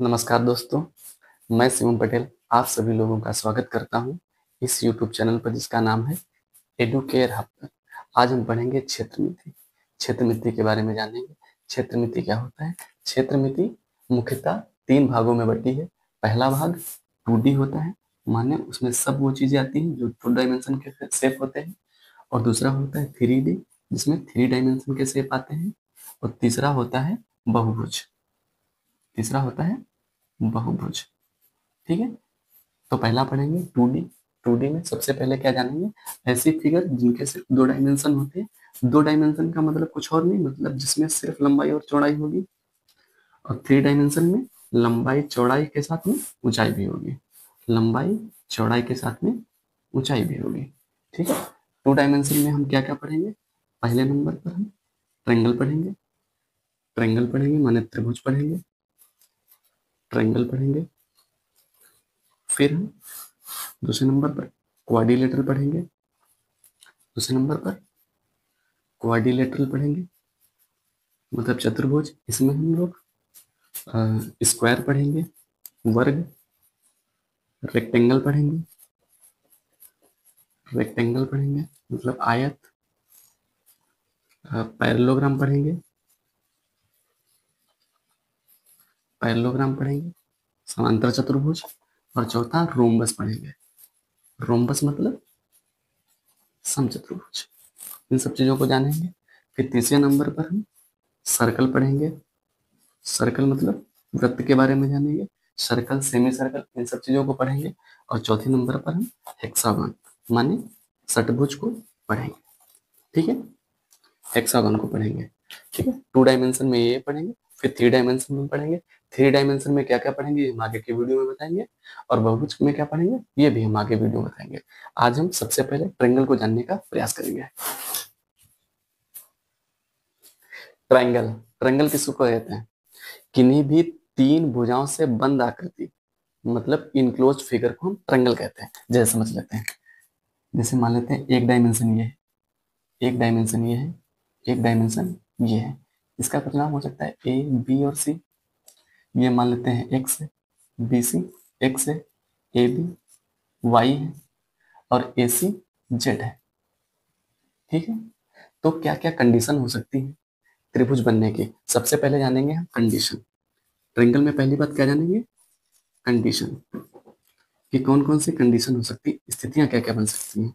नमस्कार दोस्तों, मैं शिवम पटेल आप सभी लोगों का स्वागत करता हूं इस YouTube चैनल पर जिसका नाम है एडुकेयर हब पर। आज हम पढ़ेंगे क्षेत्र मिति। क्षेत्र मिति के बारे में जानेंगे। क्षेत्र मिति क्या होता है? क्षेत्र मिति मुख्यतः 3 भागों में बटी है। पहला भाग 2D होता है, माने उसमें सब वो चीजें आती हैं जो 2 डायमेंशन के शेप होते हैं। और दूसरा होता है 3D, जिसमें 3 डायमेंशन के शेप आते हैं। और तीसरा होता है बहुभुज। तीसरा होता है बहुभुज। ठीक है, तो पहला पढ़ेंगे 2D। 2D में सबसे पहले क्या जानेंगे? ऐसी फिगर जिनके सिर्फ 2 डायमेंशन होते हैं। 2 डायमेंशन का मतलब कुछ और नहीं, मतलब जिसमें सिर्फ लंबाई और चौड़ाई होगी। और 3 डायमेंशन में लंबाई चौड़ाई के साथ में ऊंचाई भी होगी। लंबाई चौड़ाई के साथ में ऊंचाई भी होगी। ठीक है, 2 डायमेंशन में हम क्या क्या पढ़ेंगे? पहले नंबर पर हम ट्रायंगल पढ़ेंगे। ट्रायंगल पढ़ेंगे माने त्रिभुज पढ़ेंगे। ट्रायंगल पढ़ेंगे। फिर हम दूसरे नंबर पर क्वाड्रिलेटरल पढ़ेंगे। दूसरे नंबर पर क्वाड्रिलेटरल पढ़ेंगे मतलब चतुर्भुज। इसमें हम लोग स्क्वायर पढ़ेंगे, वर्ग। रेक्टेंगल पढ़ेंगे। रेक्टेंगल पढ़ेंगे मतलब आयत। पैरेललोग्राम पढ़ेंगे। पैरेललोग्राम पढ़ेंगे, समांतर चतुर्भुज। और चौथा रोम्बस पढ़ेंगे। रोम्बस मतलब समचतुर्भुज। इन सब चीजों को जानेंगे। फिर तीसरे नंबर पर हम सर्कल पढ़ेंगे। सर्कल मतलब वृत्त के बारे में जानेंगे। सर्कल, सेमी सर्कल, इन सब चीजों को पढ़ेंगे। और चौथे नंबर पर हम हेक्सागन माने षटभुज को पढ़ेंगे। ठीक है, हेक्सागन को पढ़ेंगे। ठीक है, 2 डायमेंशन में ये पढ़ेंगे। फिर 3 डायमेंशन में पढ़ेंगे। 3 डायमेंशन में क्या क्या पढ़ेंगे हम आगे के वीडियो में बताएंगे। और बहुभुज में क्या पढ़ेंगे ये भी हम आगे वीडियो में बताएंगे। आज हम सबसे पहले ट्रायंगल को जानने का प्रयास करेंगे। ट्रायंगल, ट्रायंगल किसको कहते हैं? किन्हीं भी 3 भुजाओं से बंद आकृति मतलब इनक्लोज फिगर को हम ट्रायंगल कहते हैं। जैसे समझ लेते हैं, जैसे मान लेते हैं एक डायमेंशन ये है, एक डायमेंशन ये है, एक डायमेंशन ये है। इसका कुछ नाम हो सकता है ए, बी और सी। ये मान लेते हैं एक्स है, बी सी एक्स है, ए बी वाई है और ए सी जेड है। ठीक है, तो क्या क्या कंडीशन हो सकती है त्रिभुज बनने की? सबसे पहले जानेंगे हम कंडीशन। ट्रायंगल में पहली बात क्या जानेंगे? कंडीशन, कि कौन कौन सी कंडीशन हो सकती है, स्थितियां क्या क्या बन सकती हैं।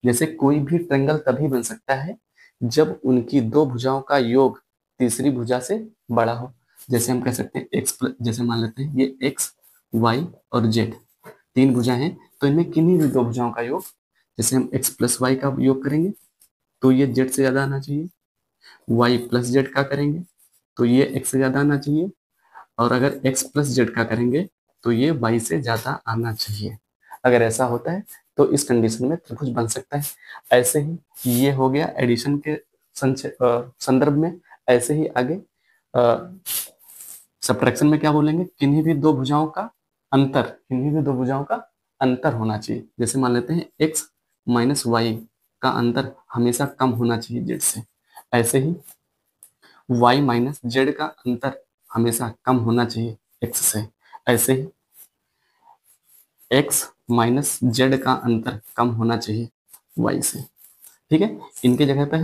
जैसे कोई भी ट्रायंगल तभी बन सकता है जब उनकी 2 भुजाओं का योग तीसरी भुजा से बड़ा हो। जैसे हम कह सकते हैं एक्स प्लस, जैसे मान लेते हैं ये एक्स, वाई और जेड 3 भुजा हैं, तो इनमें किन्हीं भी 2 भुजाओं का योग, जैसे हम एक्स प्लस वाई का योग करेंगे तो ये जेड से ज्यादा आना चाहिए। वाई प्लस जेड का करेंगे तो ये एक्स से ज्यादा आना चाहिए। और अगर x प्लस जेड का करेंगे तो ये y से ज्यादा आना चाहिए। अगर ऐसा होता है तो इस कंडीशन में त्रिभुज बन सकता है। ऐसे ही ये हो गया एडिशन के संदर्भ में। ऐसे ही आगे सब्ट्रैक्शन में क्या बोलेंगे? किन्हीं भी 2 भुजाओं का अंतर, किन्हीं भी 2 भुजाओं का अंतर होना चाहिए। जैसे मान लेते हैं x माइनस वाई का अंतर हमेशा कम होना चाहिए जेड से। ऐसे ही y माइनस जेड का अंतर हमेशा कम होना चाहिए x से। ऐसे ही x माइनस जेड का अंतर कम होना चाहिए y से। ठीक है, इनके जगह पे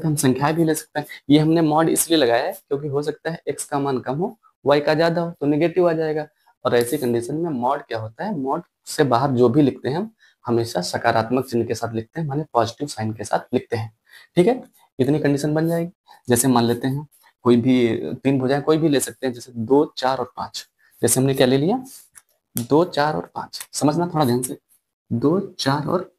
हम संख्याएं भी ले सकते हैं। ये हमने मॉड इसलिए लगाया है क्योंकि हो सकता है x का मान कम हो, y का ज्यादा हो तो नेगेटिव आ जाएगा। और ऐसी कंडीशन में मॉड क्या होता है? मॉड से बाहर जो भी लिखते हैं हम हमेशा सकारात्मक चिन्ह के साथ लिखते हैं, माने पॉजिटिव साइन के साथ लिखते हैं। ठीक है, इतनी कंडीशन बन जाएगी। जैसे मान लेते हैं कोई भी 3 भुजाएं कोई भी ले सकते हैं, जैसे 2, 4 और 5। जैसे हमने क्या ले लिया? 2, 4 और 5। समझना थोड़ा ध्यान से, 2, 4 और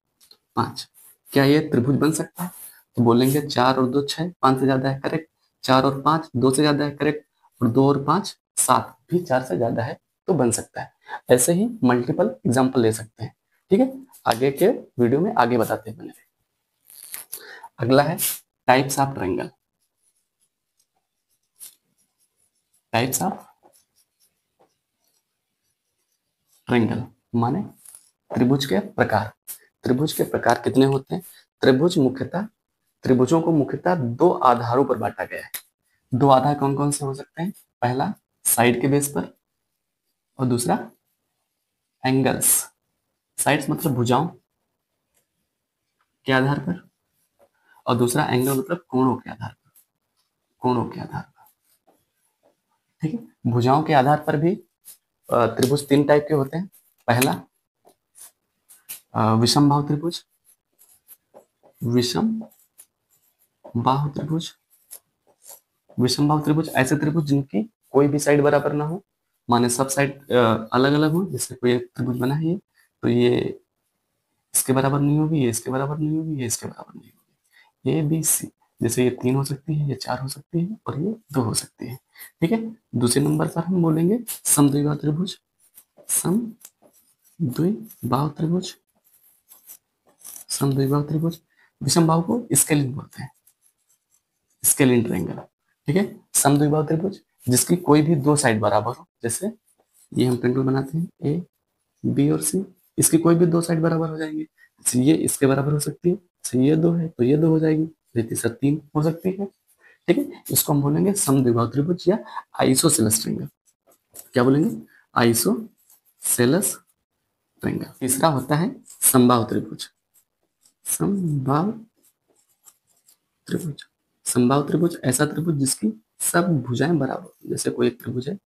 5। क्या ये त्रिभुज बन सकता है? तो बोलेंगे 4 और 2 6, 5 से ज्यादा है, करेक्ट। 4 और 5 2 से ज्यादा है, करेक्ट। और 2 और 5 7 भी 4 से ज्यादा है, तो बन सकता है। ऐसे ही मल्टीपल एग्जाम्पल ले सकते हैं। ठीक है, आगे के वीडियो में आगे बताते हैं बने। अगला है types of triangle. Types of triangle माने त्रिभुज के प्रकार। त्रिभुज के प्रकार कितने होते हैं? त्रिभुजों को मुख्यतः 2 आधारों पर बांटा गया है। 2 आधार कौन कौन से हो सकते हैं? पहला साइड के बेस पर, और दूसरा एंगल्स, साइड्स मतलब भुजाओं के आधार पर, और दूसरा एंगल मतलब कोणों के आधार पर, कोणों के आधार पर। ठीक है, भुजाओं के आधार पर भी त्रिभुज तीन टाइप के होते हैं। पहला विषम बाहु त्रिभुज, विषम बाहु त्रिभुज। विषम बाहु त्रिभुज ऐसे त्रिभुज जिनकी कोई भी साइड बराबर ना हो, माने सब साइड अलग अलग हो। जैसे कोई एक त्रिभुज बना है ये, तो ये इसके बराबर नहीं होगी, ये इसके बराबर नहीं होगी, ये इसके बराबर नहीं होगी। ए बी सी, जैसे ये 3 हो सकती है, ये 4 हो सकती है, और ये 2 हो सकती है। ठीक है, दूसरे नंबर पर हम बोलेंगे समद्विबाहु त्रिभुज, समद्विबाहु त्रिभुज, समद्विबाहु त्रिभुज। विषम बाहु को स्केलिन बोलते हैं, स्केलिन ट्रायंगल। ठीक है, समद्विबाहु त्रिभुज जिसकी कोई भी दो साइड बराबर हो, जैसे ये हम ट्रायंगल बनाते हैं ए बी और सी, इसकी कोई भी दो साइड बराबर हो जाएंगे। ये इसके बराबर हो सकती है, ये 2 है तो ये 2 हो जाएगी, ये तीसरा 3 हो सकती है। ठीक है, इसको हम बोलेंगे समद्विबाहु त्रिभुज या आइसोसेलेस ट्रायंगल। क्या बोलेंगे? Isosceles triangle. तीसरा होता है समबाहु त्रिभुज, समबाहु त्रिभुज। समबाहु त्रिभुज ऐसा त्रिभुज जिसकी सब भुजाएं बराबर हो। जैसे कोई एक त्रिभुज है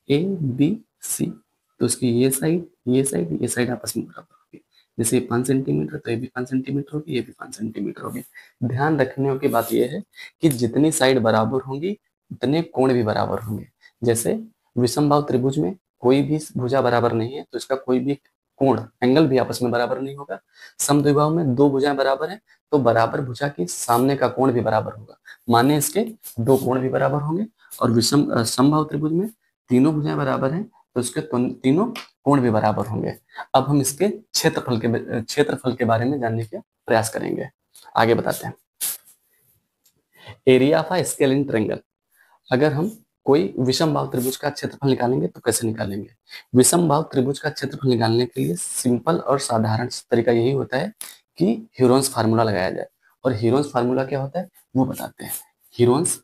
ए बी सी, तो उसकी ये साइड आपस में बराबर होगी। जैसे ये 5 सेंटीमीटर, तो ये भी 5 सेंटीमीटर होगी, ये भी 5 सेंटीमीटर होगी। ध्यान रखने की बात यह है कि जितनी साइड बराबर होंगी उतने कोण भी बराबर होंगे। जैसे विषमबाहु त्रिभुज में कोई भी भुजा बराबर नहीं है, तो इसका कोई भी कोण एंगल भी आपस में बराबर नहीं होगा। समद्विबाहु में दो भुजाएं बराबर है, तो बराबर भुजा के सामने का कोण भी बराबर होगा, माने इसके दो कोण भी बराबर होंगे। और विषम समबाहु त्रिभुज में तीनों भुजाएं बराबर हैं, तो इसके तीनों कोण भी बराबर होंगे। अब हम इसके क्षेत्रफल के बारे में जानने का प्रयास करेंगे। आगे बताते हैं। Area of a scalene triangle. अगर हम कोई विषम बाहु त्रिभुज का क्षेत्रफल निकालेंगे तो कैसे निकालेंगे? विषम बाहु त्रिभुज का क्षेत्रफल निकालने के लिए सिंपल और साधारण तरीका यही होता है कि ह्यूरोन्स फार्मूला लगाया जाए। और ह्यूरोन्स फार्मूला क्या होता है वो बताते हैं। ह्यूरोन्स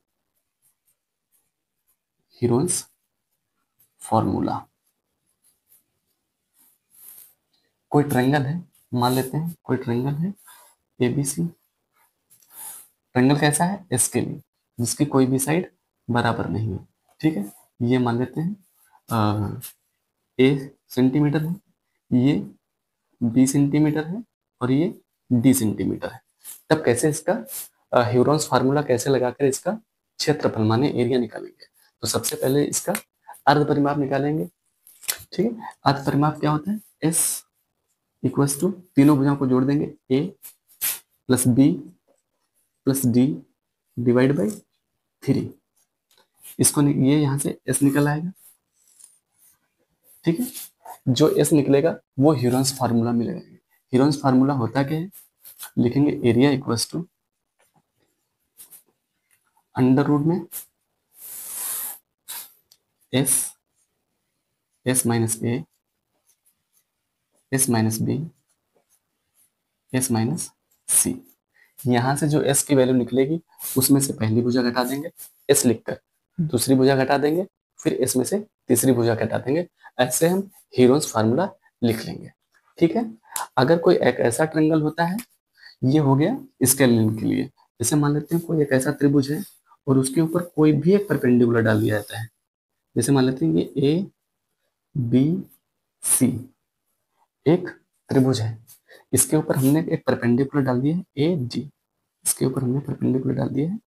फार्मूला, कोई ट्रायंगल है, मान लेते हैं कोई ट्रायंगल है एबीसी। ट्रायंगल कैसा है? स्केलिन, जिसकी कोई भी साइड बराबर नहीं है। ठीक है, ये मान लेते हैं ए सेंटीमीटर है, ये बी सेंटीमीटर है, और ये डी सेंटीमीटर है। तब कैसे इसका ह्यूरोन्स फार्मूला कैसे लगाकर इसका क्षेत्रफल माने एरिया निकालेंगे? तो सबसे पहले इसका अर्ध परिमाप निकालेंगे। ठीक है, अर्ध परिमाप क्या होता है? एस इक्वल्स टू, तीनों भुजाओं को जोड़ देंगे, A plus B plus D divide by 3। इसको ये यहां से एस निकल आएगा। ठीक है, जो एस निकलेगा वो ह्यूरोन्स फार्मूला मिलेगा। ह्यूरोन्स फार्मूला होता क्या है? लिखेंगे area equals to under root में S minus A, S minus B, S minus C. यहां से जो एस की वैल्यू निकलेगी उसमें से पहली भुजा घटा देंगे एस लिखकर, दूसरी भुजा घटा देंगे, फिर एस में से तीसरी भुजा घटा देंगे। ऐसे हम ह्यूरोन्स फार्मूला लिख लेंगे। ठीक है, अगर कोई एक ऐसा ट्रायंगल होता है, ये हो गया स्केलिन के लिए। जैसे मान लेते हैं कोई एक ऐसा त्रिभुज है और उसके ऊपर कोई भी एक परपेंडिकुलर डाल दिया जाता है। जैसे मान लेते हैं ये ए बी सी एक त्रिभुज है, इसके ऊपर हमने एक परपेंडिकुलर डाल दिया है ए डी, इसके ऊपर हमने परपेंडिकुलर डाल दिया है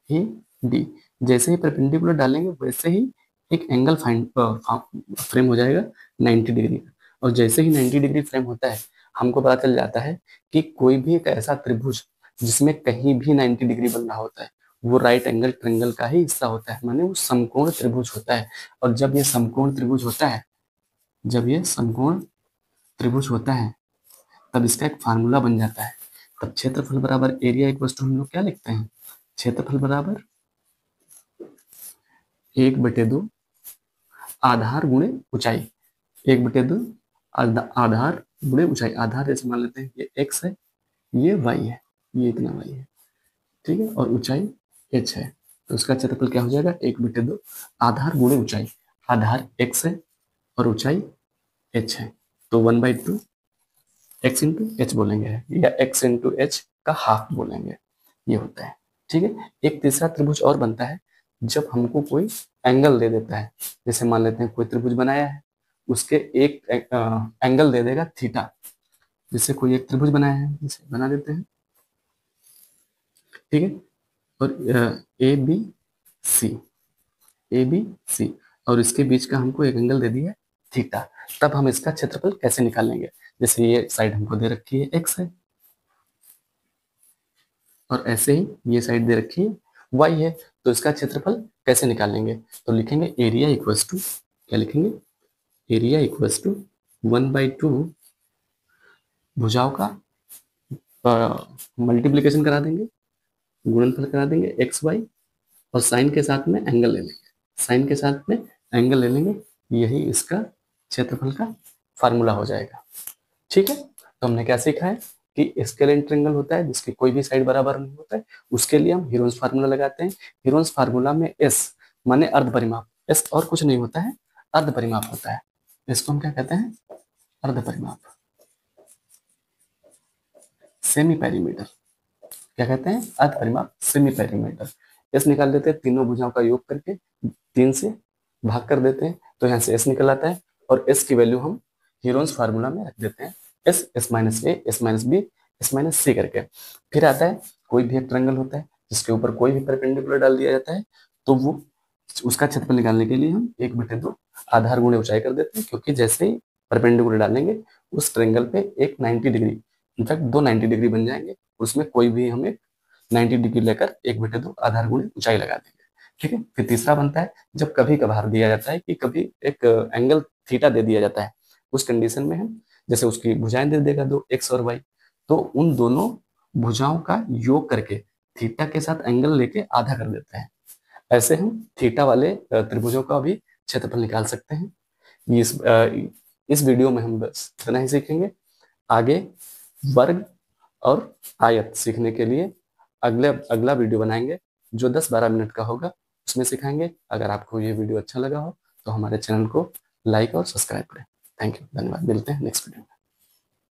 ए डी। जैसे ही परपेंडिकुलर डालेंगे वैसे ही एक एंगल फ्रेम हो जाएगा 90 डिग्री का। और जैसे ही 90 डिग्री फ्रेम होता है, हमको पता चल जाता है कि कोई भी एक ऐसा त्रिभुज जिसमें कहीं भी 90 डिग्री बन रहा होता है वो राइट एंगल ट्रायंगल का ही हिस्सा होता है, माने वो समकोण त्रिभुज होता है। और जब ये समकोण त्रिभुज होता है, जब ये समकोण त्रिभुज होता है तब इसका एक फार्मूला बन जाता है। तब क्षेत्रफल बराबर एरिया इक्वल टू हम लोग क्या लिखते हैं? क्षेत्रफल बराबर 1/2 आधार गुणे ऊंचाई, 1/2 आधार गुणे ऊंचाई। आधार जैसे मान लेते हैं ये x है, ये y है, ये इतना y है। ठीक है, और ऊंचाई h है, तो उसका क्षेत्रफल क्या हो जाएगा? 1/2 आधार गुणे ऊंचाई। आधार x है और ऊंचाई h है, तो 1/2 x इंटू एच बोलेंगे या x इंटू एच का हाफ बोलेंगे, ये होता है। ठीक है, एक तीसरा त्रिभुज और बनता है जब हमको कोई एंगल दे देता है। जैसे मान लेते हैं कोई त्रिभुज बनाया है, उसके एक एंगल दे देगा थीटा। जैसे कोई एक त्रिभुज बनाया है, जैसे बना देते हैं, ठीक है, और सी ए बी सी, और इसके बीच का हमको एक एंगल दे दिया है थीटा। तब हम इसका क्षेत्रफल कैसे निकालेंगे? जैसे ये साइड हमको दे रखी है एक्स है, और ऐसे ही ये साइड दे रखी है वाई है, तो इसका क्षेत्रफल कैसे निकालेंगे? तो लिखेंगे एरिया इक्वल्स टू, क्या लिखेंगे? एरिया इक्वल्स टू 1/2 भुजाओं का मल्टीप्लीकेशन करा देंगे, गुणनफल करा देंगे एक्स वाई, और साइन के साथ में एंगल ले लेंगे, साइन के साथ में एंगल ले लेंगे, यही इसका क्षेत्रफल का फार्मूला हो जाएगा। ठीक है, तो हमने क्या सीखा है कि स्केलेन ट्रायंगल होता है जिसकी कोई भी साइड बराबर नहीं होता है, उसके लिए हम हीरोन्स फार्मूला लगाते हैं। हीरोन्स फार्मूला में एस माने अर्ध परिमाप, एस और कुछ नहीं होता है, अर्ध परिमाप होता है। इसको हम क्या कहते हैं? अर्ध परिमाप, सेमी पेरीमीटर। क्या कहते हैं? अर्ध परिमाप, सेमी पेरीमीटर। एस निकाल देते हैं, तीनों भुजाओं का योग करके 3 से भाग कर देते हैं, तो यहाँ से एस निकल आता है, और एस की वैल्यू हम हीरोन्स फार्मूला में रख देते हैं, S S minus A S minus B S minus C करके। फिर आता है कोई भी एक ट्रायंगल होता है जिसके ऊपर कोई भी परपेंडिकुलर डाल दिया जाता है, तो वो उसका क्षेत्रफल निकालने के लिए हम 1/2 आधार गुणे ऊंचाई कर देते हैं, क्योंकि जैसे ही परपेंडिकुलर डालेंगे उस ट्रायंगल पे एक 90 डिग्री, इनफैक्ट 2 90 डिग्री बन जाएंगे, उसमें कोई भी हम एक 90 डिग्री लेकर 1/2 आधार गुणे ऊंचाई लगा देंगे। ठीक है, फिर तीसरा बनता है जब कभी कभार दिया जाता है कि कभी एक एंगल थीटा दे दिया जाता है, उस कंडीशन में हम जैसे उसकी भुजाएं दे देगा दो एक्स और वाई, तो उन दोनों भुजाओं का योग करके थीटा के साथ एंगल लेके आधा कर देते हैं। ऐसे हम थीटा वाले त्रिभुजों का भी क्षेत्रफल निकाल सकते हैं। इस वीडियो में हम बस इतना ही सीखेंगे। आगे वर्ग और आयत सीखने के लिए अगला वीडियो बनाएंगे जो 10-12 मिनट का होगा, उसमें सिखाएंगे। अगर आपको ये वीडियो अच्छा लगा हो तो हमारे चैनल को लाइक और सब्सक्राइब करें। थैंक यू, धन्यवाद, मिलते हैं नेक्स्ट वीडियो में।